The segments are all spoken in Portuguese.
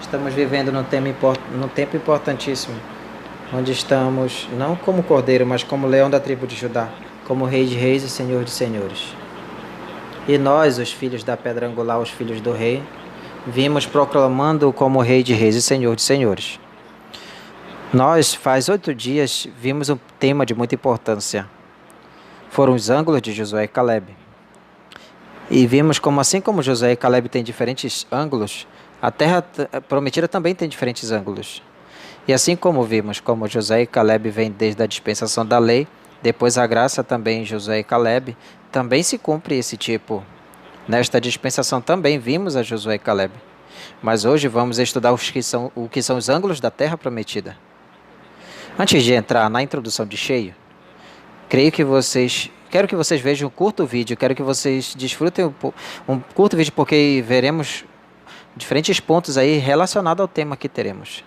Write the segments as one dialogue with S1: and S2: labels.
S1: Estamos vivendo num tempo importantíssimo, onde estamos não como cordeiro, mas como leão da tribo de Judá, como rei de reis e senhor de senhores. E nós, os filhos da pedra angular, os filhos do rei, vimos proclamando-o como rei de reis e senhor de senhores. Nós, faz 8 dias, vimos um tema de muita importância. Foram os ângulos de Josué e Calebe. E vimos como, assim como Josué e Calebe têm diferentes ângulos, a terra prometida também tem diferentes ângulos. E assim como vimos como Josué e Calebe vêm desde a dispensação da lei, depois a graça também em Josué e Calebe, também se cumpre esse tipo. Nesta dispensação também vimos a Josué e Calebe. Mas hoje vamos estudar o que são os ângulos da terra prometida. Antes de entrar na introdução de cheio, quero que vocês vejam um curto vídeo, quero que vocês desfrutem um curto vídeo, porque veremos diferentes pontos aí relacionados ao tema que teremos.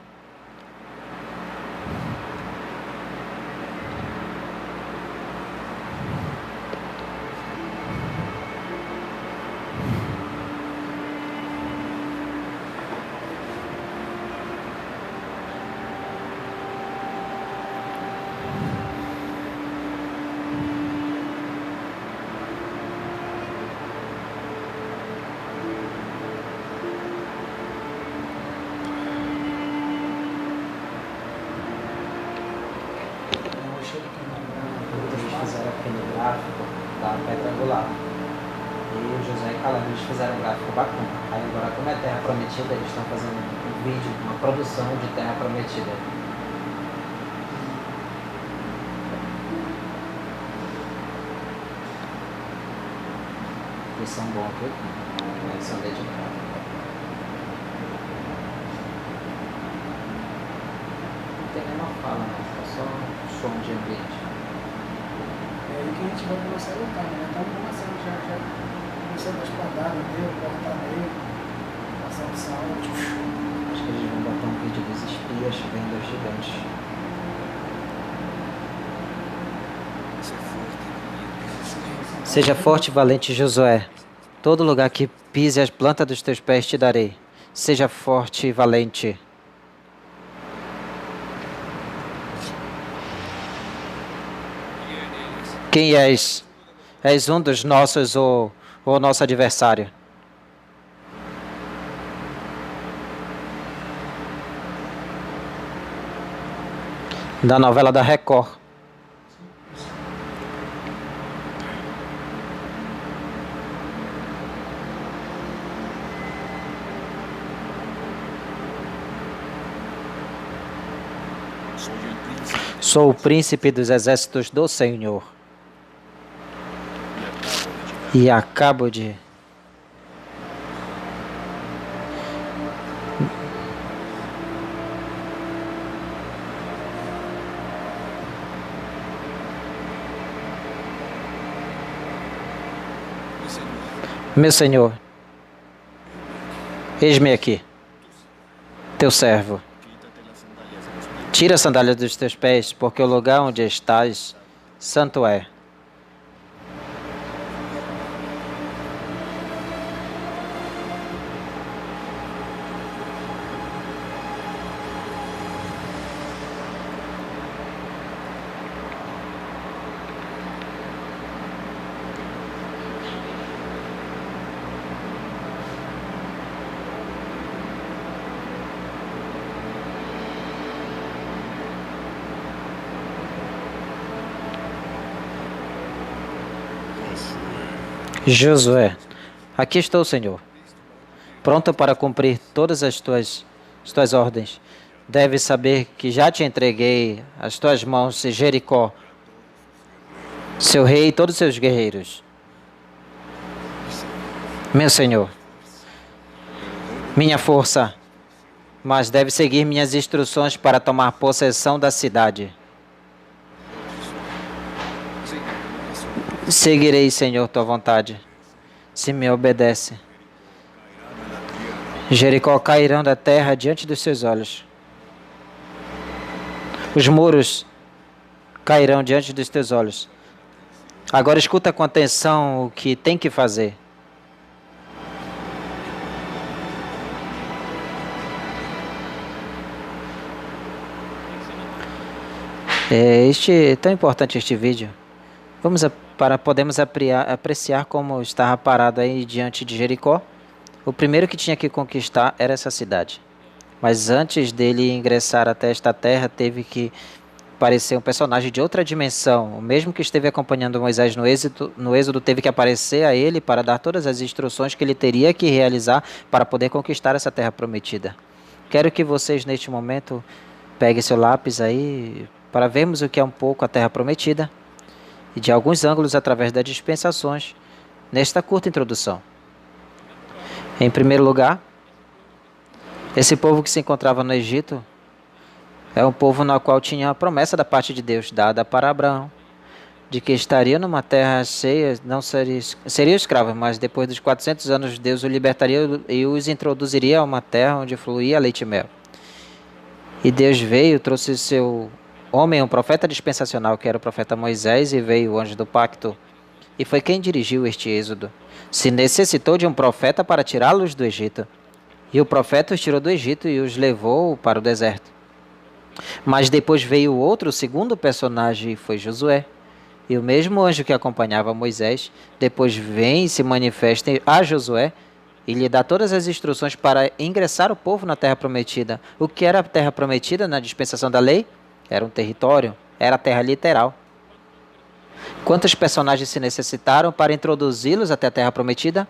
S1: Da pedra angular. E o Josué e Caleb, eles fizeram um gráfico bacana. Aí agora, como é terra prometida, eles estão fazendo um vídeo, uma produção de terra prometida. Eles são bons, viu? Eles são dedicados. Não tem nenhuma fala, não. É só som de ambiente.
S2: É aí que a gente vai começar a lutar, né? Estamos começando já começando a espadada nele, cortar nele, passar de sal.
S1: Acho que eles vão botar um vídeo dos espias vendo os gigantes. Seja forte e valente, Josué. Todo lugar que pise as plantas dos teus pés te darei. Seja forte e valente. Quem és? És um dos nossos ou nosso adversário? Da novela da Record. Sou o príncipe dos exércitos do Senhor. E acabo de... Meu Senhor, eis-me aqui, teu servo. Tira a sandália dos teus pés, porque o lugar onde estás, santo é. Josué, aqui estou, Senhor, pronto para cumprir todas as tuas ordens. Deves saber que já te entreguei as tuas mãos, Jericó, seu rei e todos os seus guerreiros. Meu Senhor, minha força, mas deve seguir minhas instruções para tomar possessão da cidade. Seguirei, Senhor, tua vontade, se me obedece. Jericó cairão da terra diante dos seus olhos. Os muros cairão diante dos teus olhos. Agora escuta com atenção o que tem que fazer. É tão importante este vídeo. Para podermos apreciar como estava parado aí diante de Jericó. O primeiro que tinha que conquistar era essa cidade. Mas antes dele ingressar até esta terra, teve que aparecer um personagem de outra dimensão. O mesmo que esteve acompanhando Moisés no êxodo teve que aparecer a ele para dar todas as instruções que ele teria que realizar para poder conquistar essa terra prometida. Quero que vocês neste momento peguem seu lápis aí para vermos o que é um pouco a terra prometida e de alguns ângulos através das dispensações nesta curta introdução. Em primeiro lugar, esse povo que se encontrava no Egito é um povo no qual tinha a promessa da parte de Deus dada para Abraão, de que estaria numa terra cheia, não seria escravo, mas depois dos 400 anos Deus o libertaria e os introduziria a uma terra onde fluía leite e mel. E Deus veio, trouxe seu homem, um profeta dispensacional, que era o profeta Moisés, e veio o anjo do pacto, e foi quem dirigiu este êxodo. Se necessitou de um profeta para tirá-los do Egito. E o profeta os tirou do Egito e os levou para o deserto. Mas depois veio outro, segundo personagem, foi Josué. E o mesmo anjo que acompanhava Moisés, depois vem e se manifesta a Josué e lhe dá todas as instruções para ingressar o povo na terra prometida. O que era a terra prometida na dispensação da lei? Era um território, era a terra literal. Quantos personagens se necessitaram para introduzi-los até a terra prometida?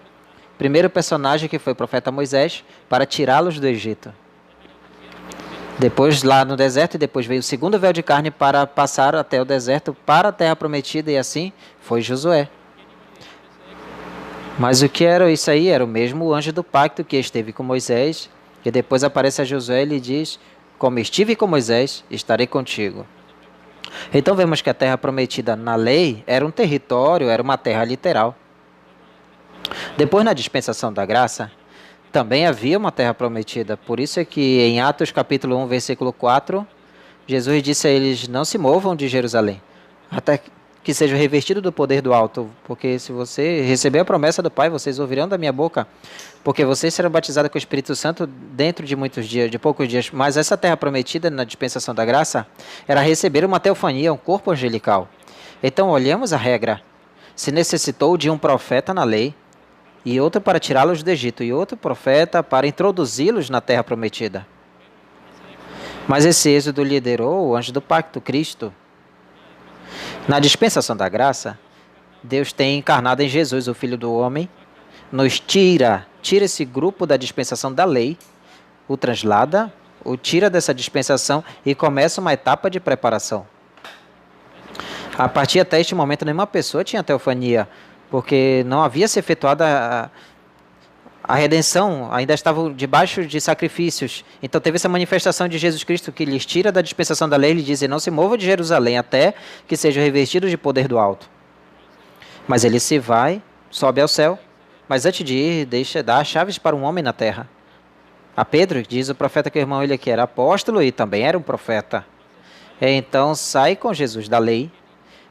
S1: Primeiro personagem, que foi o profeta Moisés, para tirá-los do Egito. Depois lá no deserto, e depois veio o segundo véu de carne para passar até o deserto para a terra prometida, e assim foi Josué. Mas o que era isso aí? Era o mesmo anjo do pacto que esteve com Moisés, e depois aparece a Josué e lhe diz: como estive com Moisés, estarei contigo. Então vemos que a terra prometida na lei era um território, era uma terra literal. Depois, na dispensação da graça, também havia uma terra prometida. Por isso é que em Atos capítulo 1, versículo 4, Jesus disse a eles: não se movam de Jerusalém, até que sejam revestidos do poder do alto. Porque se você receber a promessa do Pai, vocês ouvirão da minha boca. Porque vocês serão batizados com o Espírito Santo dentro de muitos dias, de poucos dias. Mas essa terra prometida na dispensação da graça era receber uma teofania, um corpo angelical. Então olhamos a regra. Se necessitou de um profeta na lei, e outro para tirá-los do Egito, e outro profeta para introduzi-los na terra prometida. Mas esse êxodo liderou o anjo do pacto, Cristo. Na dispensação da graça, Deus tem encarnado em Jesus, o Filho do Homem, nos tira esse grupo da dispensação da lei, o translada, o tira dessa dispensação e começa uma etapa de preparação. A partir até este momento, nenhuma pessoa tinha teofania, porque não havia se efetuado a redenção, ainda estavam debaixo de sacrifícios. Então teve essa manifestação de Jesus Cristo que lhes tira da dispensação da lei e lhe diz: não se mova de Jerusalém até que sejam revestidos de poder do alto. Mas ele se vai, sobe ao céu, mas antes de ir, dá as chaves para um homem na terra. A Pedro, diz o profeta que o irmão ele aqui era apóstolo e também era um profeta. Então sai com Jesus da lei,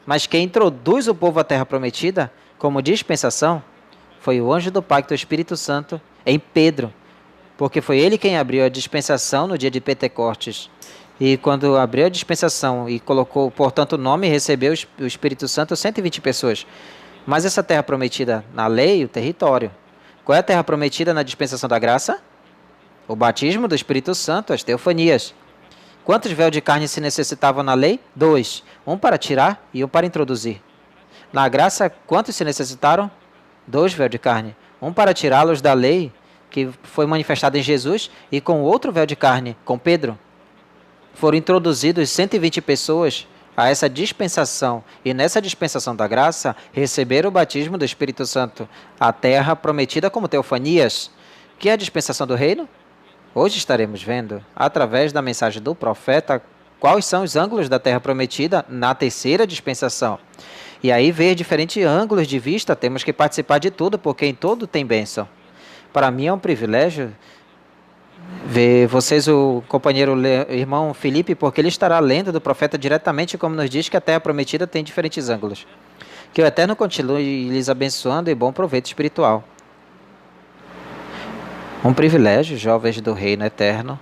S1: mas quem introduz o povo à terra prometida como dispensação foi o anjo do pacto, o Espírito Santo, em Pedro, porque foi ele quem abriu a dispensação no dia de Pentecostes. E quando abriu a dispensação e colocou, portanto, o nome, recebeu o Espírito Santo, 120 pessoas. Mas essa terra prometida na lei, o território. Qual é a terra prometida na dispensação da graça? O batismo do Espírito Santo, as teofanias. Quantos véus de carne se necessitavam na lei? 2. Um para tirar e um para introduzir. Na graça, quantos se necessitaram? 2 véus de carne. Um para tirá-los da lei, que foi manifestada em Jesus, e com outro véu de carne, com Pedro. Foram introduzidos 120 pessoas a essa dispensação, e nessa dispensação da graça, receberam o batismo do Espírito Santo, a terra prometida como teofanias, que é a dispensação do reino. Hoje estaremos vendo, através da mensagem do profeta, quais são os ângulos da terra prometida na terceira dispensação. E aí ver diferentes ângulos de vista, temos que participar de tudo, porque em tudo tem bênção. Para mim é um privilégio ver vocês, o companheiro irmão Felipe, porque ele estará lendo do profeta diretamente, como nos diz que a terra prometida tem diferentes ângulos. Que o Eterno continue lhes abençoando e bom proveito espiritual. Um privilégio, jovens do Reino Eterno,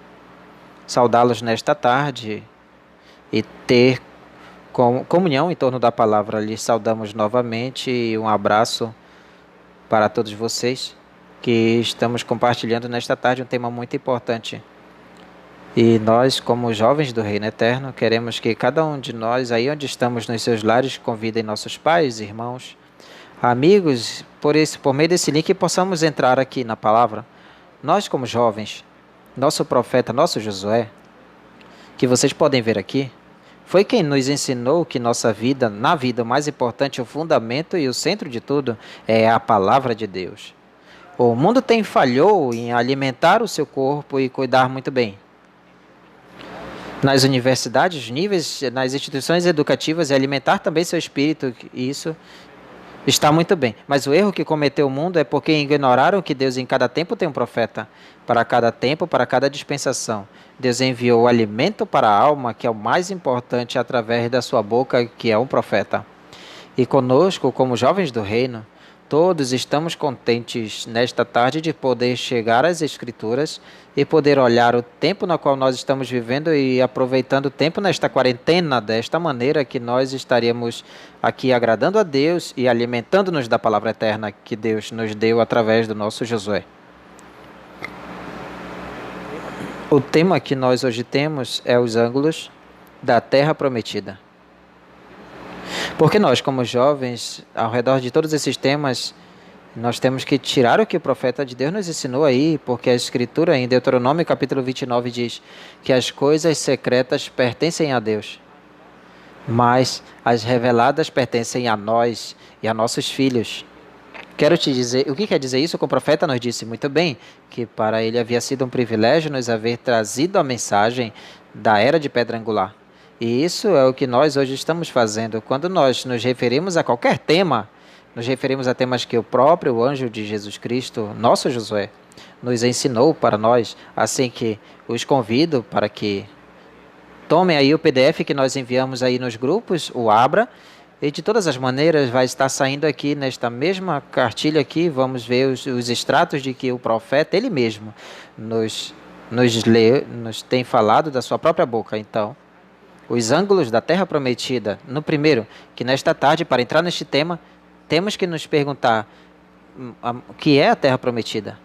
S1: saudá-los nesta tarde e ter comunhão em torno da palavra. Lhes saudamos novamente e um abraço para todos vocês que estamos compartilhando nesta tarde um tema muito importante. E nós, como jovens do Reino Eterno, queremos que cada um de nós, aí onde estamos nos seus lares, convidem nossos pais, irmãos, amigos, por meio desse link, possamos entrar aqui na palavra. Nós, como jovens, nosso profeta, nosso Josué, que vocês podem ver aqui, foi quem nos ensinou que na vida, o mais importante, o fundamento e o centro de tudo é a palavra de Deus. O mundo falhou em alimentar o seu corpo e cuidar muito bem. Nas universidades, nas instituições educativas, e alimentar também seu espírito, isso está muito bem. Mas o erro que cometeu o mundo é porque ignoraram que Deus em cada tempo tem um profeta. Para cada tempo, para cada dispensação. Deus enviou o alimento para a alma, que é o mais importante, através da sua boca, que é um profeta. E conosco, como jovens do reino, todos estamos contentes nesta tarde de poder chegar às Escrituras e poder olhar o tempo no qual nós estamos vivendo e aproveitando o tempo nesta quarentena, desta maneira que nós estaríamos aqui agradando a Deus e alimentando-nos da palavra eterna que Deus nos deu através do nosso Josué. O tema que nós hoje temos é os ângulos da Terra Prometida. Porque nós, como jovens, ao redor de todos esses temas, nós temos que tirar o que o profeta de Deus nos ensinou aí, porque a Escritura em Deuteronômio capítulo 29 diz que as coisas secretas pertencem a Deus, mas as reveladas pertencem a nós e a nossos filhos. Quero te dizer, o que quer dizer isso? Que o profeta nos disse muito bem, que para ele havia sido um privilégio nos haver trazido a mensagem da era de pedra angular. E isso é o que nós hoje estamos fazendo. Quando nós nos referimos a qualquer tema, nos referimos a temas que o próprio anjo de Jesus Cristo, nosso Josué, nos ensinou para nós. Assim que os convido para que tomem aí o PDF que nós enviamos aí nos grupos, o abra, e de todas as maneiras vai estar saindo aqui nesta mesma cartilha aqui, vamos ver os extratos de que o profeta, ele mesmo, nos tem falado da sua própria boca. Então, os ângulos da Terra Prometida. No primeiro, que nesta tarde, para entrar neste tema, temos que nos perguntar o que é a Terra Prometida.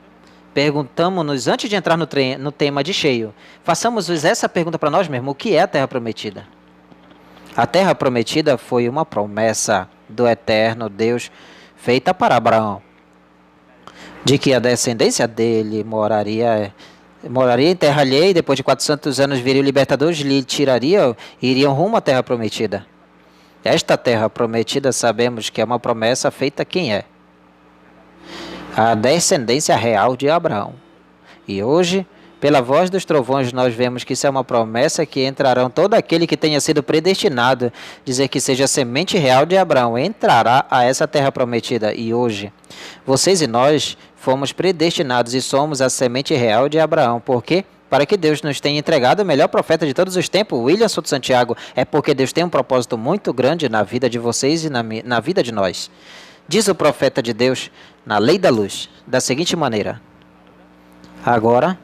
S1: Perguntamos-nos, antes de entrar no tema de cheio, façamos essa pergunta para nós mesmos: o que é a Terra Prometida? A Terra Prometida foi uma promessa do Eterno Deus feita para Abraão, de que a descendência dele moraria em terra alheia, e depois de 400 anos viria o libertador, lhe tiraria e iriam rumo à Terra Prometida. Esta Terra Prometida sabemos que é uma promessa feita a quem é? A descendência real de Abraão. E hoje, pela voz dos trovões, nós vemos que isso é uma promessa que entrarão todo aquele que tenha sido predestinado, dizer que seja a semente real de Abraão, entrará a essa Terra Prometida. E hoje, vocês e nós fomos predestinados e somos a semente real de Abraão. Por quê? Para que Deus nos tenha entregado o melhor profeta de todos os tempos, William Souto Santiago. É porque Deus tem um propósito muito grande na vida de vocês e na vida de nós. Diz o profeta de Deus, na Lei da Luz, da seguinte maneira: agora,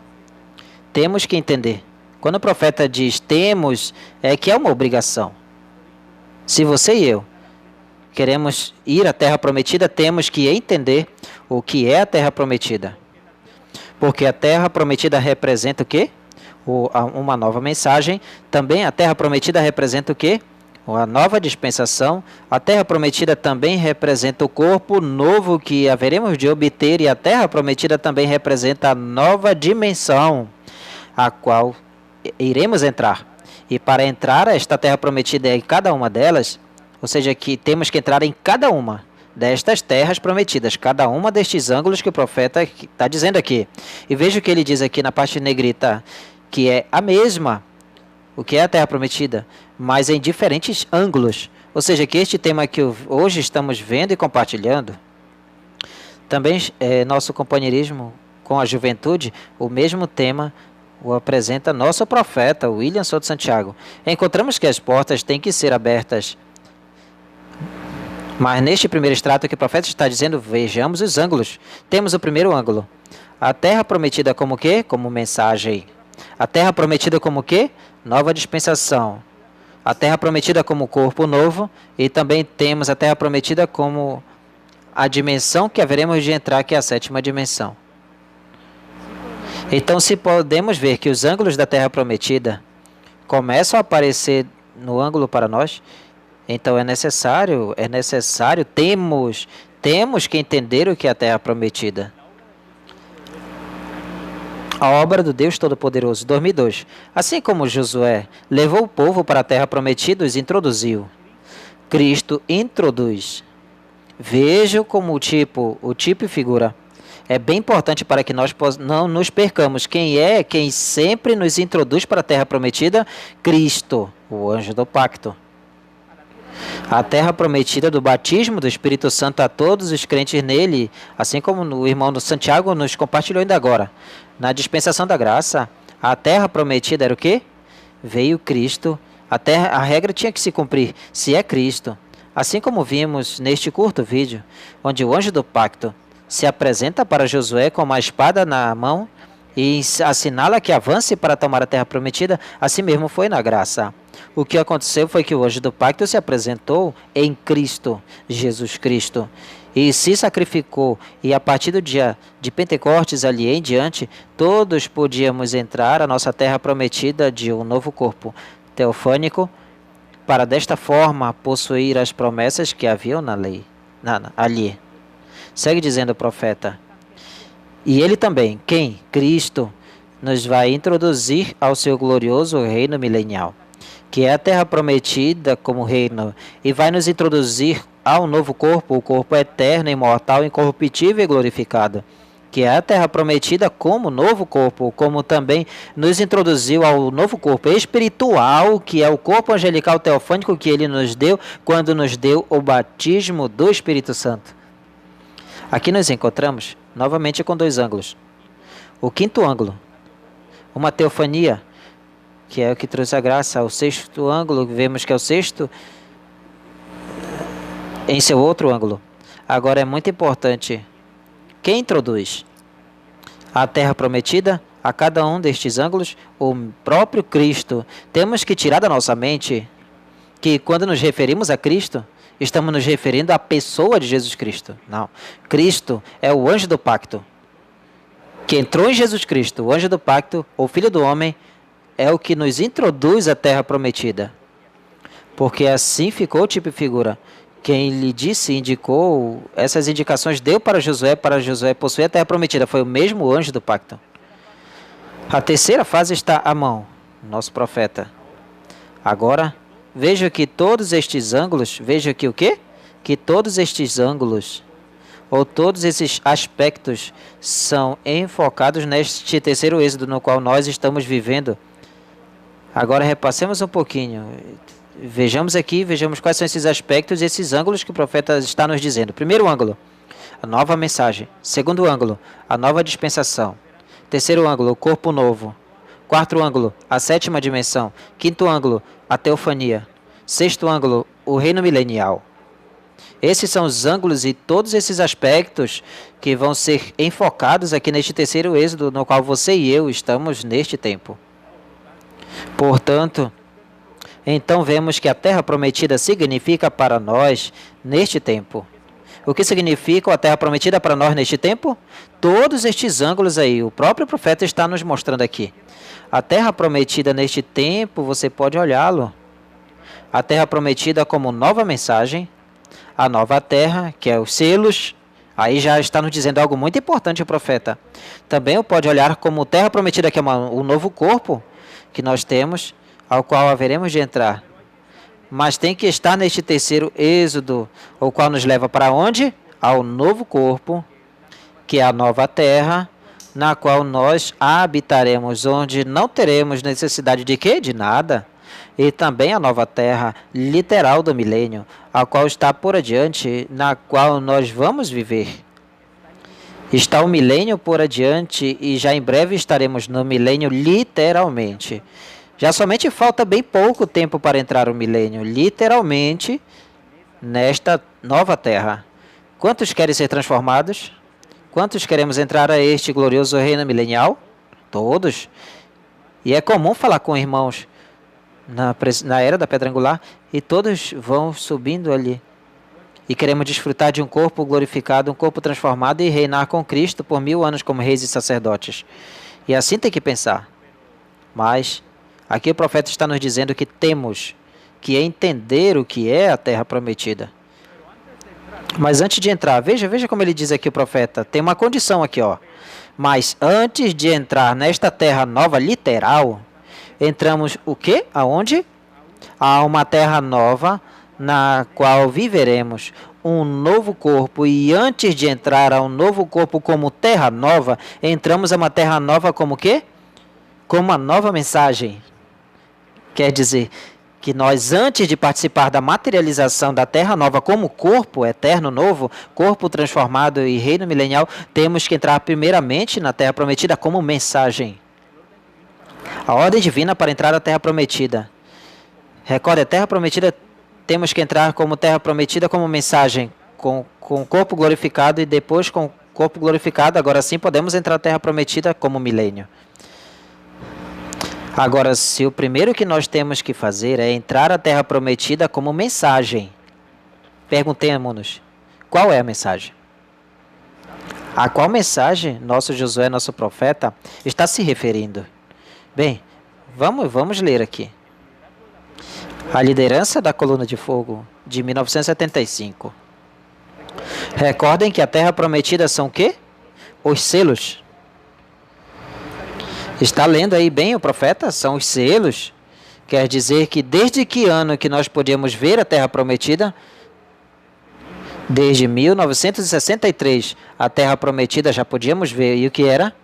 S1: temos que entender. Quando o profeta diz temos, é que é uma obrigação. Se você e eu queremos ir à Terra Prometida, temos que entender o que é a Terra Prometida. Porque a Terra Prometida representa o quê? Uma nova mensagem. Também a Terra Prometida representa o quê? A nova dispensação. A Terra Prometida também representa o corpo novo que haveremos de obter. E a Terra Prometida também representa a nova dimensão a qual iremos entrar. E para entrar a esta Terra Prometida em cada uma delas, ou seja, que temos que entrar em cada uma destas terras prometidas, cada uma destes ângulos que o profeta está dizendo aqui. E veja o que ele diz aqui na parte negrita, que é a mesma, o que é a Terra Prometida, mas em diferentes ângulos. Ou seja, que este tema que hoje estamos vendo e compartilhando, também é nosso companheirismo com a juventude, o mesmo tema o apresenta nosso profeta, William Souto Santiago. Encontramos que as portas têm que ser abertas Mas neste primeiro extrato que o profeta está dizendo, vejamos os ângulos. Temos o primeiro ângulo. A terra prometida como o quê? Como mensagem. A terra prometida como o quê? Nova dispensação. A terra prometida como corpo novo. E também temos a terra prometida como a dimensão que haveremos de entrar, que é a sétima dimensão. Então, se podemos ver que os ângulos da terra prometida começam a aparecer no ângulo para nós, então é necessário, temos que entender o que é a terra prometida. A obra do Deus Todo-Poderoso, 2002. Assim como Josué levou o povo para a terra prometida e os introduziu, Cristo introduz. Veja como o tipo e figura. É bem importante para que nós não nos percamos. Quem sempre nos introduz para a terra prometida? Cristo, o anjo do pacto. A terra prometida do batismo do Espírito Santo a todos os crentes nele, assim como o irmão do Santiago nos compartilhou ainda agora. Na dispensação da graça, a terra prometida era o quê? Veio Cristo. A regra tinha que se cumprir, se é Cristo. Assim como vimos neste curto vídeo, onde o anjo do pacto se apresenta para Josué com uma espada na mão e assinala que avance para tomar a terra prometida, assim mesmo foi na graça. O que aconteceu foi que o anjo do pacto se apresentou em Cristo, Jesus Cristo, e se sacrificou, e a partir do dia de Pentecostes ali em diante, todos podíamos entrar à nossa terra prometida de um novo corpo teofânico, para desta forma possuir as promessas que haviam na lei, ali. Segue dizendo o profeta. E ele também, quem? Cristo, nos vai introduzir ao seu glorioso reino milenial, que é a terra prometida como reino, e vai nos introduzir ao novo corpo, o corpo eterno, imortal, incorruptível e glorificado, que é a terra prometida como novo corpo, como também nos introduziu ao novo corpo espiritual, que é o corpo angelical teofânico que ele nos deu quando nos deu o batismo do Espírito Santo. Aqui nós encontramos novamente com dois ângulos. O quinto ângulo, uma teofania, que é o que trouxe a graça. O sexto ângulo, vemos que é o sexto em seu outro ângulo. Agora é muito importante. Quem introduz a terra prometida a cada um destes ângulos? O próprio Cristo. Temos que tirar da nossa mente que quando nos referimos a Cristo, estamos nos referindo à pessoa de Jesus Cristo. Não. Cristo é o anjo do pacto. Que entrou em Jesus Cristo, o anjo do pacto, o Filho do Homem, é o que nos introduz à terra prometida. Porque assim ficou tipo e figura. Quem lhe disse, indicou, essas indicações deu para Josué possuir a terra prometida. Foi o mesmo anjo do pacto. A terceira fase está à mão, nosso profeta. Agora, veja que todos estes ângulos, veja que o quê? Que todos estes ângulos, ou todos esses aspectos, são enfocados neste terceiro êxodo no qual nós estamos vivendo. Agora repassemos um pouquinho. Vejamos quais são esses aspectos e esses ângulos que o profeta está nos dizendo. Primeiro ângulo, a nova mensagem. Segundo ângulo, a nova dispensação. Terceiro ângulo, o corpo novo. Quarto ângulo, a sétima dimensão. Quinto ângulo, a teofania. Sexto ângulo, o reino milenial. Esses são os ângulos e todos esses aspectos que vão ser enfocados aqui neste terceiro êxodo, no qual você e eu estamos neste tempo. Portanto, então vemos que a terra prometida significa para nós neste tempo. O que significa a terra prometida para nós neste tempo? Todos estes ângulos aí, o próprio profeta está nos mostrando aqui. A terra prometida neste tempo, você pode olhá-lo. A terra prometida como nova mensagem, a nova terra, que é os selos. Aí já está nos dizendo algo muito importante o profeta. Também o pode olhar como terra prometida, que é o novo corpo que nós temos, ao qual haveremos de entrar. Mas tem que estar neste terceiro êxodo, o qual nos leva para onde? Ao novo corpo, que é a nova terra, na qual nós habitaremos, onde não teremos necessidade de quê? De nada. E também a nova terra literal do milênio, a qual está por adiante, na qual nós vamos viver. Está o milênio por adiante e já em breve estaremos no milênio literalmente. Já somente falta bem pouco tempo para entrar o milênio. Literalmente, nova terra. Quantos querem ser transformados? Quantos queremos entrar a este glorioso reino milenial? Todos. E é comum falar com irmãos na era da pedra angular e todos vão subindo ali. E queremos desfrutar de um corpo glorificado, um corpo transformado e reinar com Cristo por 1000 anos como reis e sacerdotes. E assim tem que pensar. Mas aqui o profeta está nos dizendo que temos que entender o que é a terra prometida. Mas antes de entrar, veja como ele diz aqui o profeta, tem uma condição aqui, ó. Mas antes de entrar nesta terra nova literal, entramos o quê? Aonde? Há uma terra nova na qual viveremos um novo corpo, e antes de entrar a um novo corpo como terra nova, entramos a uma terra nova como o quê? Como uma nova mensagem. Quer dizer que nós, antes de participar da materialização da terra nova como corpo eterno novo, corpo transformado e reino milenial, temos que entrar primeiramente na terra prometida como mensagem. A ordem divina para entrar na terra prometida. Recorda, a terra prometida, temos que entrar como terra prometida como mensagem, com o corpo glorificado e depois com o corpo glorificado, agora sim podemos entrar na terra prometida como milênio. Agora, se o primeiro que nós temos que fazer é entrar na terra prometida como mensagem, perguntemos-nos, qual é a mensagem? A qual mensagem nosso Josué, nosso profeta, está se referindo? Bem, vamos ler aqui. A liderança da coluna de fogo de 1975. Recordem que a terra prometida são o quê? Os selos. Está lendo aí bem o profeta? São os selos. Quer dizer que desde que ano que nós podíamos ver a terra prometida? Desde 1963, a terra prometida já podíamos ver. E o que era?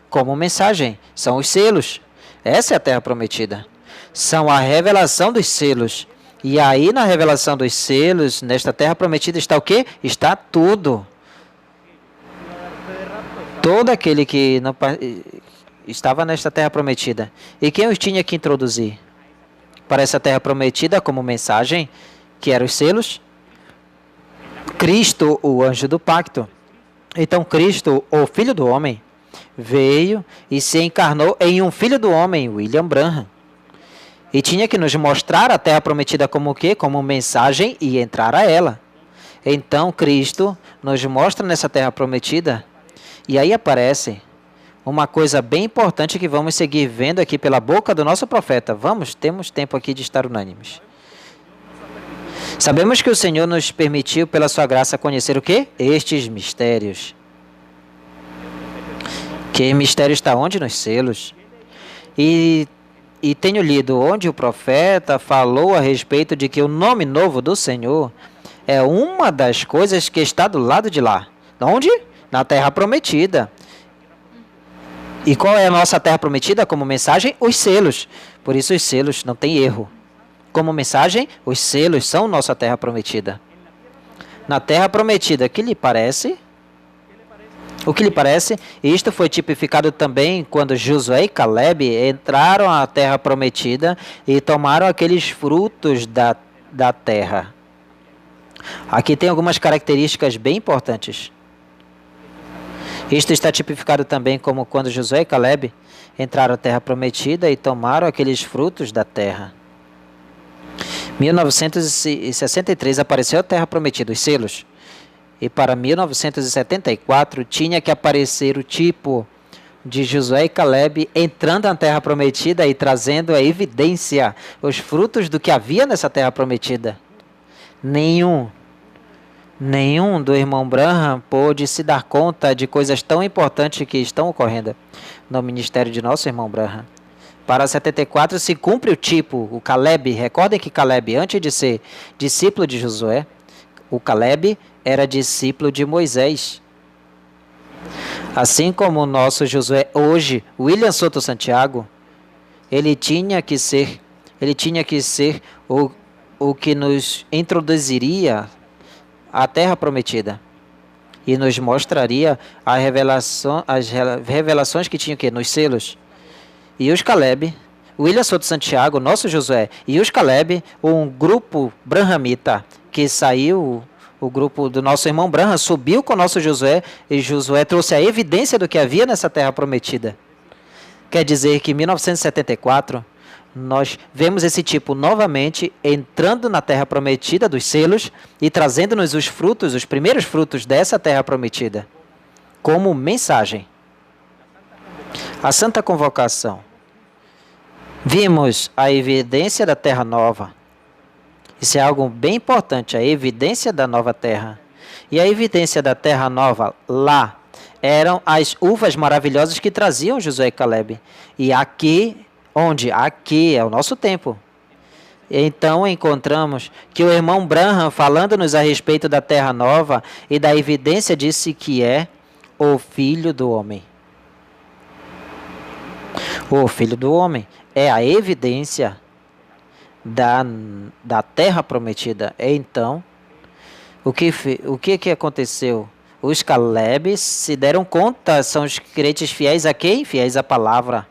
S1: Como mensagem. São os selos. Essa é a terra prometida. São a revelação dos selos. E aí, na revelação dos selos, nesta terra prometida, está o quê? Está tudo. Todo aquele que não estava nesta terra prometida. E quem os tinha que introduzir para essa terra prometida como mensagem, que eram os selos? Cristo, o anjo do pacto. Então, Cristo, o Filho do Homem, veio e se encarnou em um Filho do Homem, William Branham. E tinha que nos mostrar a terra prometida como o quê? Como mensagem e entrar a ela. Então, Cristo nos mostra nessa terra prometida. E aí aparece uma coisa bem importante que vamos seguir vendo aqui pela boca do nosso profeta. Temos tempo aqui de estar unânimes. Sabemos que o Senhor nos permitiu, pela sua graça, conhecer o quê? Estes mistérios. Que mistério está onde? Nos selos. E tenho lido onde o profeta falou a respeito de que o nome novo do Senhor é uma das coisas que está do lado de lá. Onde? Na terra prometida. E qual é a nossa terra prometida como mensagem? Os selos. Por isso os selos não tem erro. Como mensagem, os selos são nossa terra prometida. Na terra prometida, que lhe parece? O que lhe parece? Isto foi tipificado também quando Josué e Caleb entraram à terra prometida e tomaram aqueles frutos da terra. Aqui tem algumas características bem importantes. Isto está tipificado também como quando Josué e Caleb entraram à terra prometida e tomaram aqueles frutos da terra. 1963 apareceu a terra prometida, os selos. E para 1974 tinha que aparecer o tipo de Josué e Caleb entrando na terra prometida e trazendo a evidência, os frutos do que havia nessa terra prometida. Nenhum do irmão Branham pôde se dar conta de coisas tão importantes que estão ocorrendo no ministério de nosso irmão Branham. Para 74 se cumpre o tipo, o Caleb. Recordem que Caleb, antes de ser discípulo de Josué, o Caleb era discípulo de Moisés. Assim como o nosso Josué hoje, William Soto Santiago, ele tinha que ser o que nos introduziria à terra prometida e nos mostraria as revelações que tinha que nos selos. E os Caleb, William Soto Santiago, nosso Josué, e os Caleb, um grupo branhamita que saiu o grupo do nosso irmão Branham subiu com o nosso Josué, e Josué trouxe a evidência do que havia nessa terra prometida. Quer dizer que em 1974, nós vemos esse tipo novamente entrando na terra prometida dos selos e trazendo-nos os frutos, os primeiros frutos dessa terra prometida, como mensagem. A Santa Convocação. Vimos a evidência da terra nova. Isso é algo bem importante, a evidência da nova terra. E a evidência da terra nova lá eram as uvas maravilhosas que traziam Josué e Caleb. E aqui, onde? Aqui é o nosso tempo. Então encontramos que o irmão Branham, falando-nos a respeito da terra nova e da evidência, disse que é o Filho do Homem. O Filho do Homem é a evidência da terra prometida. Então, o que aconteceu? Os Caleb se deram conta, são os crentes fiéis a quem? Fiéis à palavra.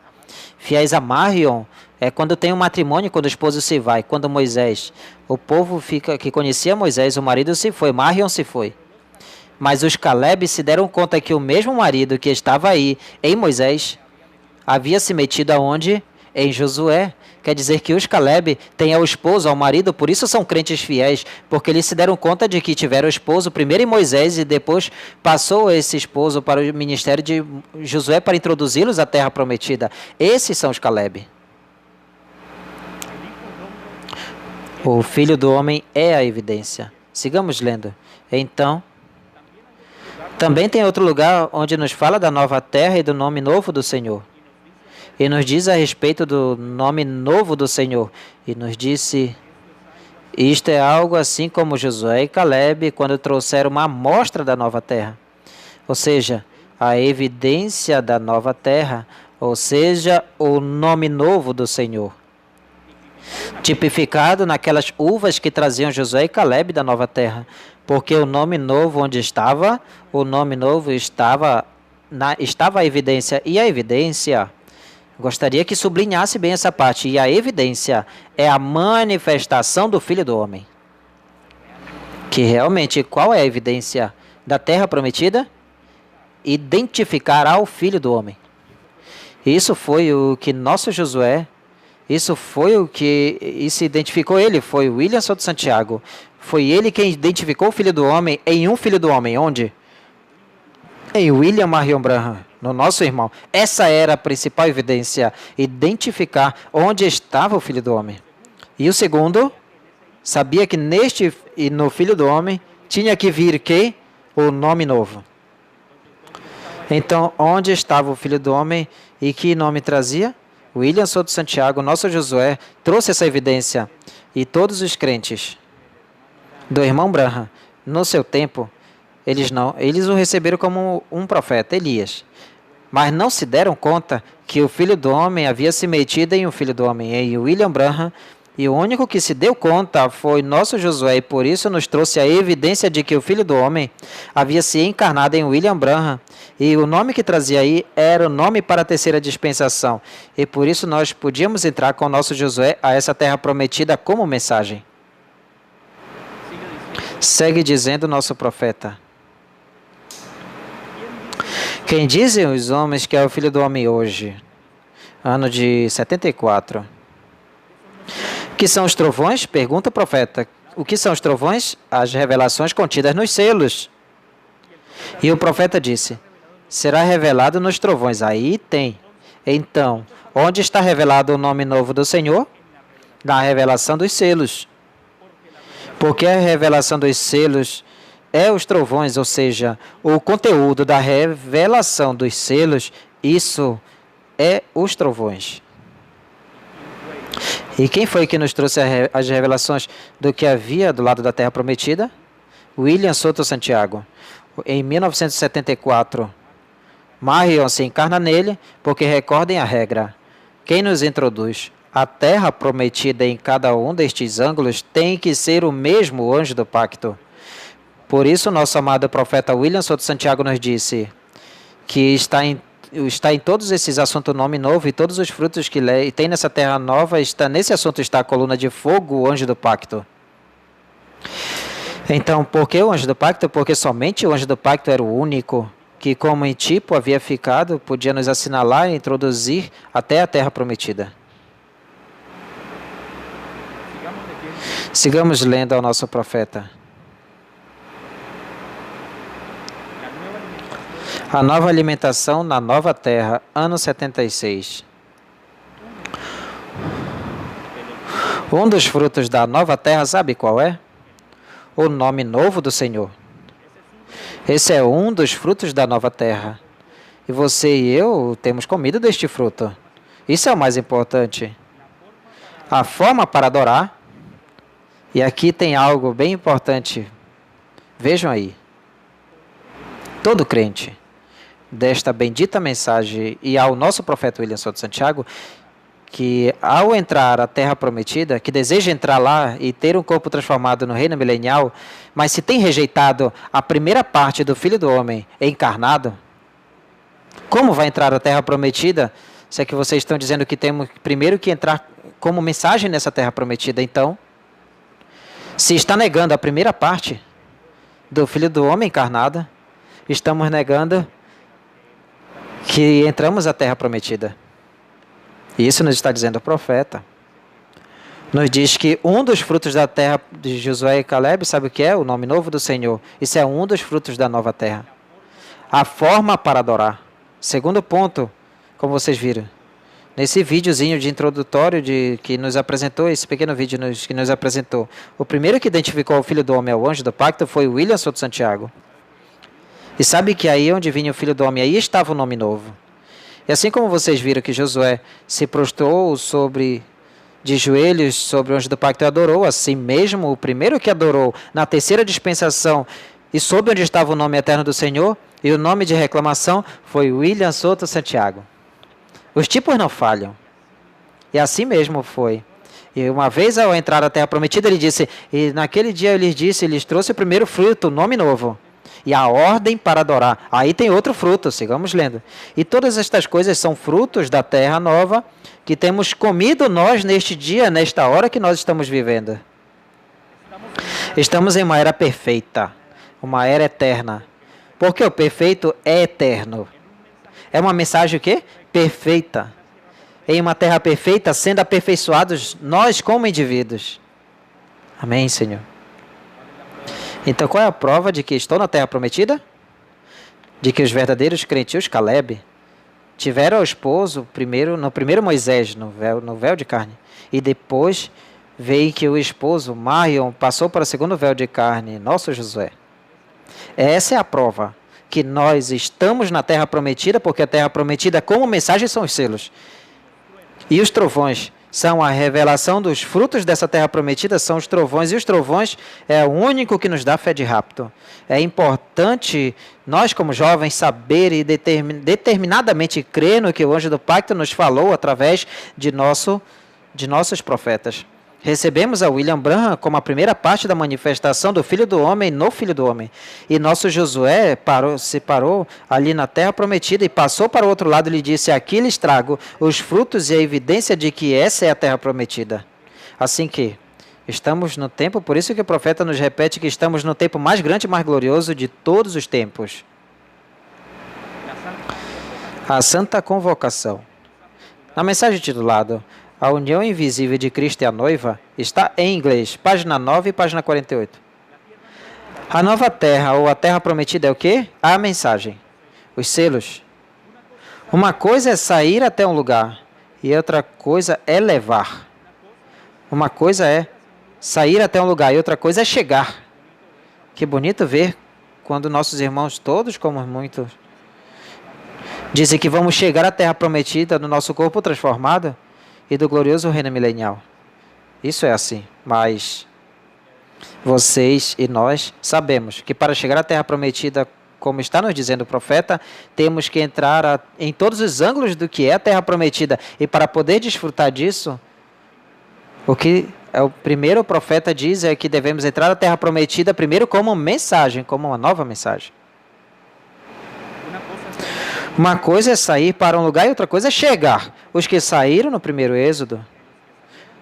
S1: Fiéis a Marion. É quando tem um matrimônio, quando o esposo se vai. Quando Moisés, o povo que conhecia Moisés, o marido se foi, Marion se foi. Mas os Caleb se deram conta que o mesmo marido que estava aí em Moisés havia se metido aonde? Em Josué. Quer dizer que os Caleb têm ao esposo, ao marido, por isso são crentes fiéis, porque eles se deram conta de que tiveram o esposo primeiro em Moisés e depois passou esse esposo para o ministério de Josué para introduzi-los à terra prometida. Esses são os Caleb. O Filho do Homem é a evidência. Sigamos lendo. Então, também tem outro lugar onde nos fala da nova terra e do nome novo do Senhor. E nos diz a respeito do nome novo do Senhor. E nos disse, isto é algo assim como Josué e Caleb quando trouxeram uma amostra da nova terra. Ou seja, a evidência da nova terra, ou seja, o nome novo do Senhor. Tipificado naquelas uvas que traziam Josué e Caleb da nova terra. Porque o nome novo onde estava, o nome novo estava a evidência. E a evidência... Gostaria que sublinhasse bem essa parte. E a evidência é a manifestação do Filho do Homem. Que realmente, qual é a evidência da terra prometida? Identificar ao Filho do Homem. Isso foi o que nosso Josué, isso identificou ele, foi William Souto Santiago. Foi ele quem identificou o Filho do Homem em um Filho do Homem. Onde? Em William Marion Branham, no nosso irmão. Essa era a principal evidência, identificar onde estava o Filho do Homem. E o segundo, sabia que neste e no Filho do Homem tinha que vir que? O nome novo. Então, onde estava o Filho do Homem e que nome trazia? William Souto Santiago, nosso Josué, trouxe essa evidência. E todos os crentes do irmão Branham, no seu tempo, eles o receberam como um profeta, Elias. Mas não se deram conta que o Filho do Homem havia se metido em um Filho do Homem, em William Branham, e o único que se deu conta foi nosso Josué, e por isso nos trouxe a evidência de que o Filho do Homem havia se encarnado em William Branham, e o nome que trazia aí era o nome para a terceira dispensação, e por isso nós podíamos entrar com o nosso Josué a essa terra prometida como mensagem. Segue dizendo nosso profeta. Quem dizem os homens que é o Filho do Homem hoje? Ano de 74. Que são os trovões? Pergunta o profeta. O que são os trovões? As revelações contidas nos selos. E o profeta disse, será revelado nos trovões. Aí tem. Então, onde está revelado o nome novo do Senhor? Na revelação dos selos. Porque a revelação dos selos é os trovões, ou seja, o conteúdo da revelação dos selos, isso é os trovões. E quem foi que nos trouxe as revelações do que havia do lado da Terra Prometida? William Souto Santiago. Em 1974, Marion se encarna nele, porque recordem a regra. Quem nos introduz? A Terra Prometida em cada um destes ângulos tem que ser o mesmo anjo do pacto. Por isso, nosso amado profeta William Souto Santiago nos disse que está em todos esses assuntos o nome novo e todos os frutos que tem nessa terra nova, nesse assunto está a coluna de fogo, o anjo do pacto. Então, por que o anjo do pacto? Porque somente o anjo do pacto era o único que, como em tipo havia ficado, podia nos assinalar e introduzir até a terra prometida. Sigamos lendo ao nosso profeta. A nova alimentação na nova terra, ano 76. Um dos frutos da nova terra, sabe qual é? O nome novo do Senhor. Esse é um dos frutos da nova terra. E você e eu temos comido deste fruto. Isso é o mais importante. A forma para adorar. E aqui tem algo bem importante. Vejam aí. Todo crente desta bendita mensagem e ao nosso profeta William Souto Santiago, que ao entrar à terra prometida, que deseja entrar lá e ter um corpo transformado no reino milenial, mas se tem rejeitado a primeira parte do Filho do Homem encarnado, como vai entrar à terra prometida? Se é que vocês estão dizendo que temos primeiro que entrar como mensagem nessa terra prometida, então, se está negando a primeira parte do Filho do Homem encarnado, estamos negando que entramos à terra prometida. E isso nos está dizendo o profeta. Nos diz que um dos frutos da terra de Josué e Caleb, sabe o que é? O nome novo do Senhor. Isso é um dos frutos da nova terra. A forma para adorar. Segundo ponto, como vocês viram, nesse videozinho de introdutório que nos apresentou, esse pequeno vídeo que nos apresentou, o primeiro que identificou o Filho do Homem ao anjo do pacto foi William Souto Santiago. E sabe que aí onde vinha o Filho do Homem, aí estava o nome novo. E assim como vocês viram que Josué se prostrou de joelhos sobre o anjo do pacto e adorou, assim mesmo o primeiro que adorou na terceira dispensação e soube onde estava o nome eterno do Senhor, e o nome de reclamação foi William Souto Santiago. Os tipos não falham. E assim mesmo foi. E uma vez ao entrar à terra prometida, ele disse, e naquele dia eu lhes trouxe o primeiro fruto, o nome novo. E a ordem para adorar. Aí tem outro fruto, sigamos lendo. E todas estas coisas são frutos da terra nova que temos comido nós neste dia, nesta hora que nós estamos vivendo. Estamos em uma era perfeita, uma era eterna. Porque o perfeito é eterno. É uma mensagem o quê? Perfeita. Em uma terra perfeita, sendo aperfeiçoados nós como indivíduos. Amém, Senhor. Então, qual é a prova de que estou na terra prometida? De que os verdadeiros crentes, Caleb, tiveram o esposo no primeiro Moisés, no véu de carne. E depois veio que o esposo, Marion, passou para o segundo véu de carne, nosso Josué. Essa é a prova que nós estamos na terra prometida, porque a terra prometida, como mensagem, são os selos. E os trovões são a revelação dos frutos dessa terra prometida, são os trovões. E os trovões é o único que nos dá fé de rapto. É importante nós, como jovens, saber e determinadamente crer no que o anjo do pacto nos falou através de nossos profetas. Recebemos a William Branham como a primeira parte da manifestação do Filho do Homem no Filho do Homem. E nosso Josué se parou ali na terra prometida e passou para o outro lado e lhe disse, aqui lhes trago os frutos e a evidência de que essa é a terra prometida. Assim que estamos no tempo, por isso que o profeta nos repete que estamos no tempo mais grande e mais glorioso de todos os tempos. A Santa Convocação. Na mensagem titulada A União Invisível de Cristo e a Noiva, está em inglês, página 9 e página 48. A nova terra, ou a terra prometida é o quê? A mensagem. Os selos. Uma coisa é sair até um lugar, e outra coisa é levar. Uma coisa é sair até um lugar, e outra coisa é chegar. Que bonito ver quando nossos irmãos, todos como muitos, dizem que vamos chegar à terra prometida no nosso corpo transformado, e do glorioso reino milenial. Isso é assim, mas vocês e nós sabemos que para chegar à terra prometida, como está nos dizendo o profeta, temos que entrar em todos os ângulos do que é a terra prometida. E para poder desfrutar disso, o que o primeiro profeta diz é que devemos entrar na terra prometida primeiro como mensagem, como uma nova mensagem. Uma coisa é sair para um lugar e outra coisa é chegar. Os que saíram no primeiro êxodo,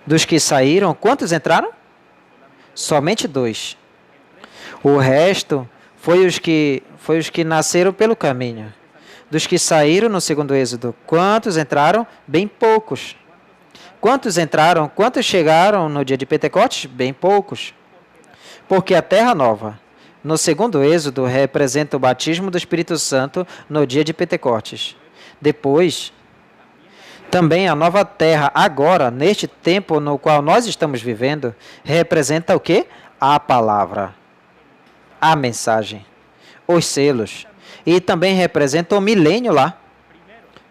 S1: dos que saíram, quantos entraram? Somente 2. O resto foi os que nasceram pelo caminho. Dos que saíram no segundo êxodo, quantos entraram? Bem poucos. Quantos entraram? Quantos chegaram no dia de Pentecostes? Bem poucos. Porque a terra nova, no segundo êxodo, representa o batismo do Espírito Santo no dia de Pentecostes. Depois, também a nova terra, agora, neste tempo no qual nós estamos vivendo, representa o quê? A palavra, a mensagem, os selos. E também representa o milênio lá.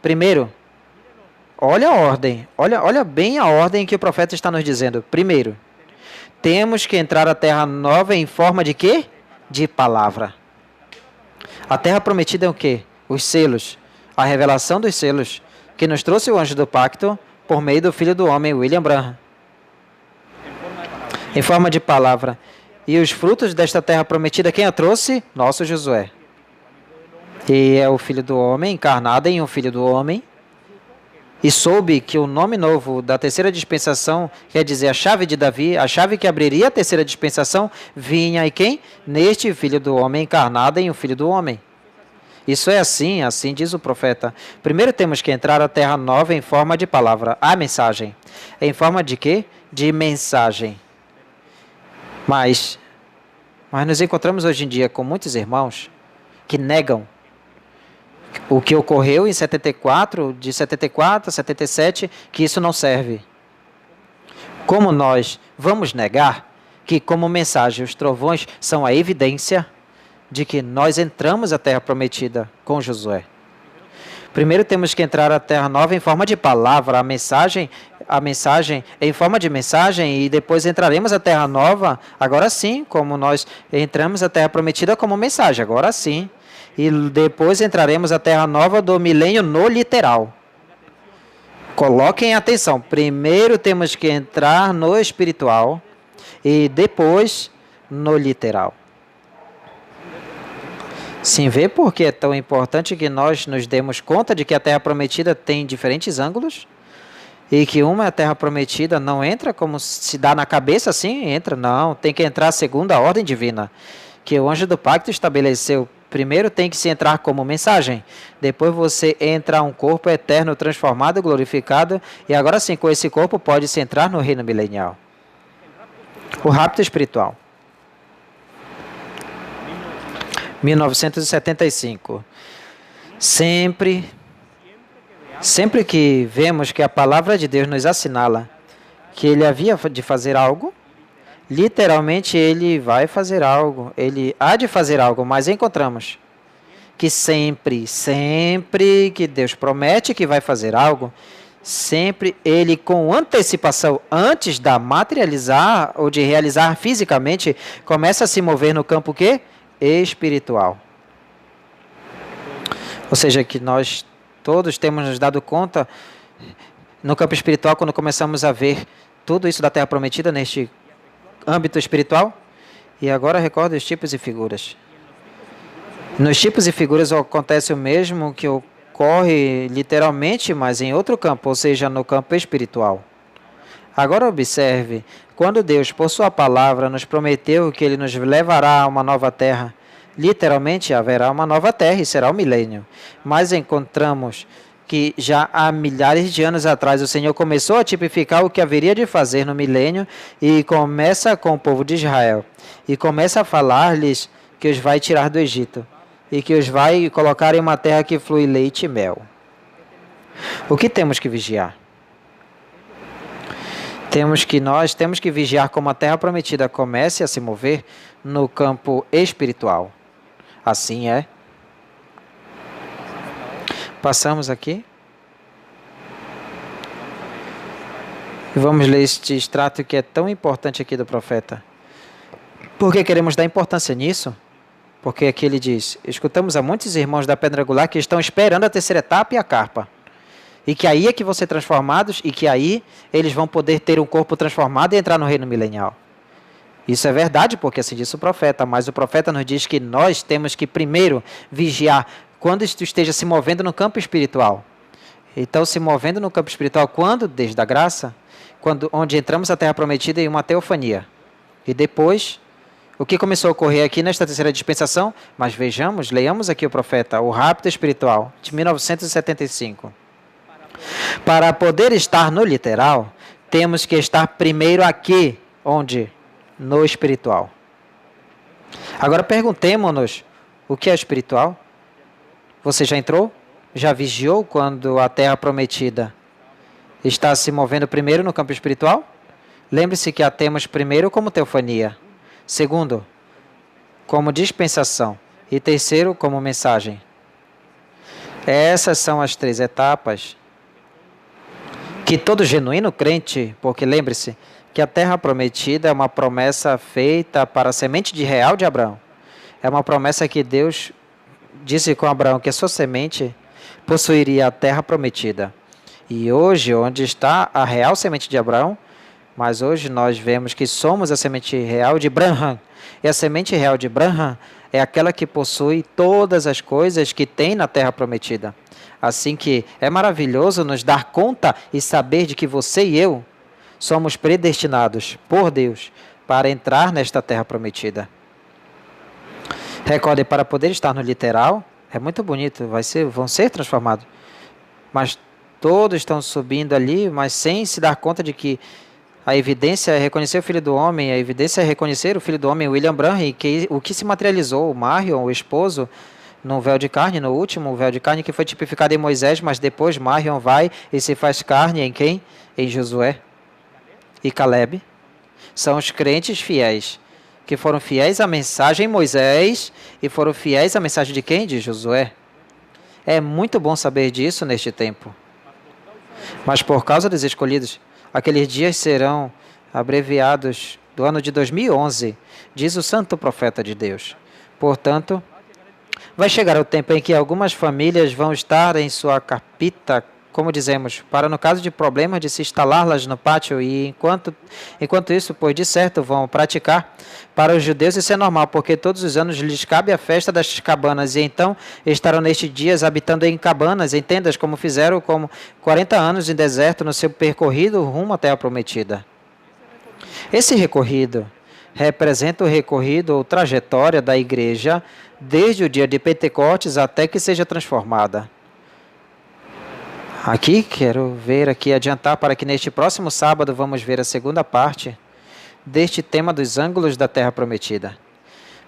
S1: Primeiro, olha a ordem, olha bem a ordem que o profeta está nos dizendo. Primeiro, temos que entrar a terra nova em forma de quê? De palavra. A terra prometida é o quê? Os selos, a revelação dos selos, que nos trouxe o anjo do pacto por meio do filho do homem, William Branham. Em forma de palavra. E os frutos desta terra prometida, quem a trouxe? Nosso Josué. E é o filho do homem, encarnado em um filho do homem. E soube que o nome novo da terceira dispensação, quer dizer, a chave de Davi, a chave que abriria a terceira dispensação, vinha em quem? Neste filho do homem, encarnado em um filho do homem. Isso é assim, assim diz o profeta. Primeiro temos que entrar a terra nova em forma de palavra, a mensagem. Em forma de quê? De mensagem. Mas nos encontramos hoje em dia com muitos irmãos que negam o que ocorreu em 74, de 74 a 77, que isso não serve. Como nós vamos negar que, como mensagem, os trovões são a evidência de que nós entramos a terra prometida com Josué? Primeiro temos que entrar a terra nova em forma de palavra, a mensagem em forma de mensagem, e depois entraremos a terra nova, agora sim, como nós entramos a terra prometida como mensagem, agora sim. E depois entraremos a terra nova do milênio no literal. Coloquem atenção, primeiro temos que entrar no espiritual e depois no literal. Sim, vê porque é tão importante que nós nos demos conta de que a terra prometida tem diferentes ângulos e que uma terra prometida não entra como se dá na cabeça assim, entra, não, tem que entrar segundo a ordem divina, que o anjo do pacto estabeleceu. Primeiro tem que se entrar como mensagem, depois você entra um corpo eterno, transformado, glorificado, e agora sim, com esse corpo pode-se entrar no reino milenial. O rapto espiritual. 1975. Sempre que vemos que a palavra de Deus nos assinala que ele havia de fazer algo, literalmente ele vai fazer algo, ele há de fazer algo, mas encontramos que sempre que Deus promete que vai fazer algo, sempre ele com antecipação, antes da materializar ou de realizar fisicamente, começa a se mover no campo quê? Espiritual. Ou seja, que nós todos temos nos dado conta no campo espiritual quando começamos a ver tudo isso da Terra Prometida neste âmbito espiritual. E agora recorda os tipos e figuras. Nos tipos e figuras acontece o mesmo que ocorre literalmente, mas em outro campo, ou seja, no campo espiritual. Agora observe, quando Deus, por sua palavra, nos prometeu que Ele nos levará a uma nova terra, literalmente haverá uma nova terra e será o milênio. Mas encontramos que já há milhares de anos atrás o Senhor começou a tipificar o que haveria de fazer no milênio e começa com o povo de Israel. E começa a falar-lhes que os vai tirar do Egito e que os vai colocar em uma terra que flui leite e mel. O que temos que vigiar? Nós temos que vigiar como a terra prometida comece a se mover no campo espiritual. Assim é. Passamos aqui. E vamos ler este extrato que é tão importante aqui do profeta. Por que queremos dar importância nisso? Porque aqui ele diz: escutamos a muitos irmãos da Pedra Angular que estão esperando a terceira etapa e a carpa. E que aí é que vão ser transformados e que aí eles vão poder ter um corpo transformado e entrar no reino milenial. Isso é verdade, porque assim disse o profeta, mas o profeta nos diz que nós temos que primeiro vigiar quando isto esteja se movendo no campo espiritual. Então, se movendo no campo espiritual, quando? Desde a graça, onde entramos a terra prometida em uma teofania. E depois, O que começou a ocorrer aqui nesta terceira dispensação? Mas vejamos, leiamos aqui o profeta, o Rapto Espiritual, de 1975. Para poder estar no literal, temos que estar primeiro aqui, onde? No espiritual. Agora perguntemo-nos, o que é espiritual? Você já entrou? Já vigiou quando a terra prometida está se movendo primeiro no campo espiritual? Lembre-se que a temos primeiro como teofania, segundo, como dispensação e terceiro, como mensagem. Essas são as 3 etapas que todo genuíno crente, porque lembre-se que a terra prometida é uma promessa feita para a semente de real de Abraão. É uma promessa que Deus disse com Abraão que a sua semente possuiria a terra prometida. E hoje, onde está a real semente de Abraão? Mas hoje nós vemos que somos a semente real de Abraham. E a semente real de Abraham é aquela que possui todas as coisas que tem na terra prometida. Assim que é maravilhoso nos dar conta e saber de que você e eu somos predestinados por Deus para entrar nesta terra prometida. Recorde, para poder estar no literal, é muito bonito, vão ser transformados. Mas todos estão subindo ali, mas sem se dar conta de que a evidência é reconhecer o Filho do Homem, a evidência é reconhecer o Filho do Homem, William Branham, e que o que se materializou, o Marion, o esposo, no véu de carne, no último véu de carne que foi tipificado em Moisés, mas depois Marion vai e se faz carne em quem? Em Josué e Caleb. São os crentes fiéis, que foram fiéis à mensagem em Moisés e foram fiéis à mensagem de quem? De Josué. É muito bom saber disso neste tempo. Mas por causa dos escolhidos, aqueles dias serão abreviados do ano de 2011, diz o santo profeta de Deus. Portanto, vai chegar o tempo em que algumas famílias vão estar em sua capita, como dizemos, para no caso de problemas de se instalá-las no pátio e enquanto isso, pois de certo vão praticar. Para os judeus isso é normal, porque todos os anos lhes cabe a festa das cabanas e então estarão nestes dias habitando em cabanas, em tendas, como fizeram como 40 anos em deserto no seu percorrido rumo à terra prometida. Esse recorrido representa o recorrido ou trajetória da igreja desde o dia de Pentecostes até que seja transformada. Aqui, quero adiantar para que neste próximo sábado vamos ver a segunda parte deste tema dos ângulos da terra prometida.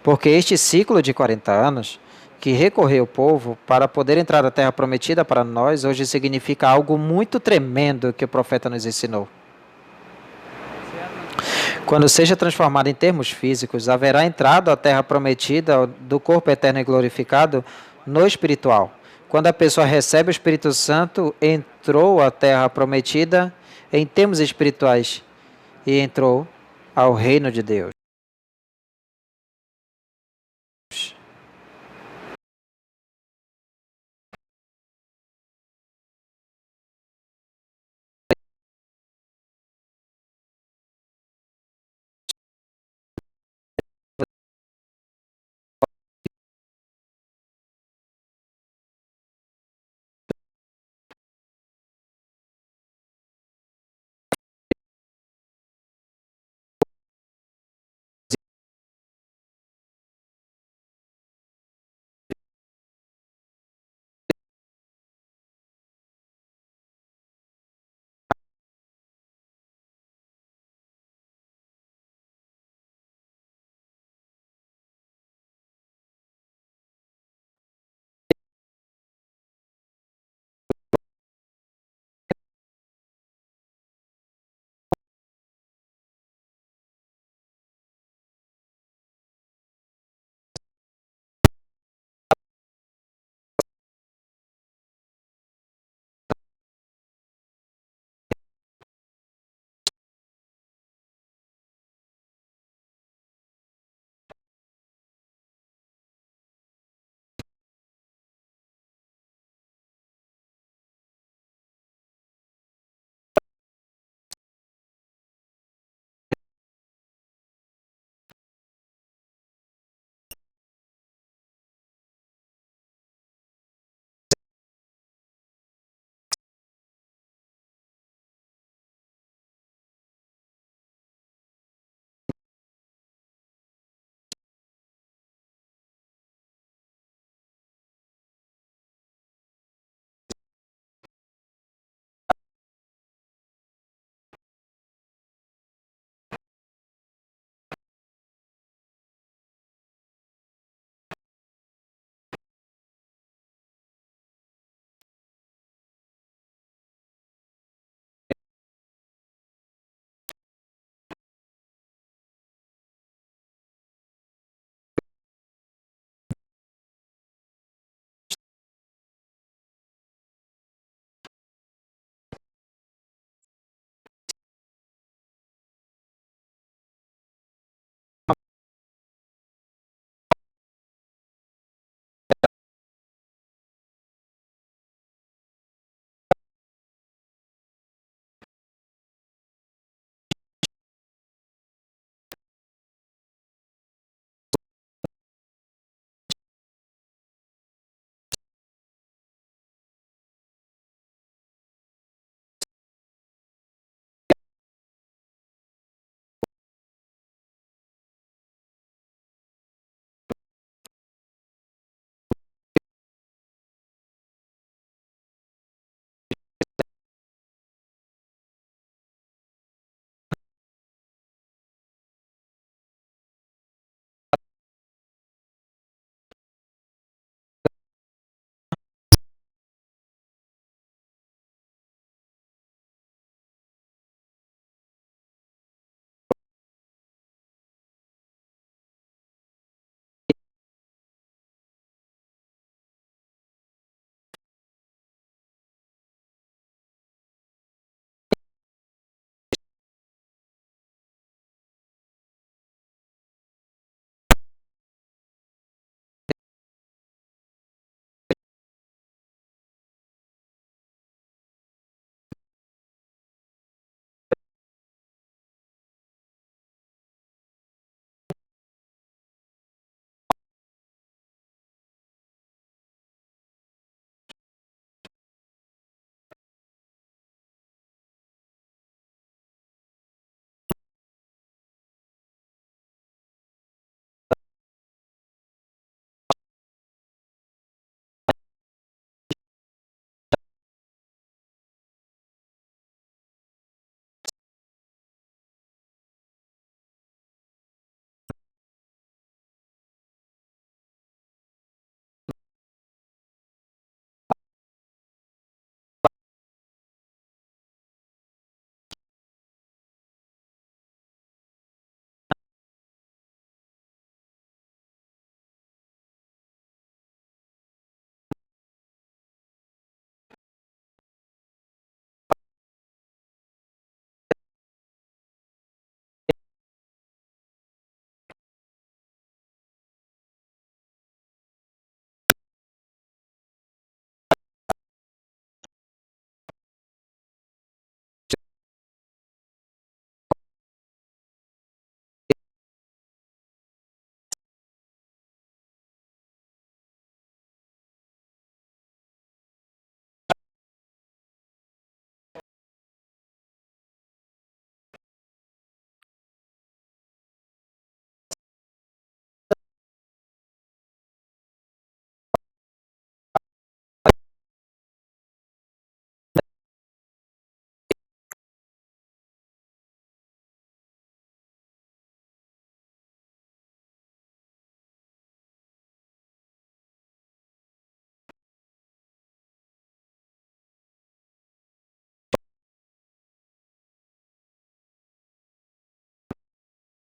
S1: Porque este ciclo de 40 anos que recorreu o povo para poder entrar na terra prometida para nós, hoje significa algo muito tremendo que o profeta nos ensinou. Quando seja transformado em termos físicos, haverá entrado à terra prometida do corpo eterno e glorificado no espiritual. Quando a pessoa recebe o Espírito Santo, entrou à terra prometida em termos espirituais e entrou ao reino de Deus.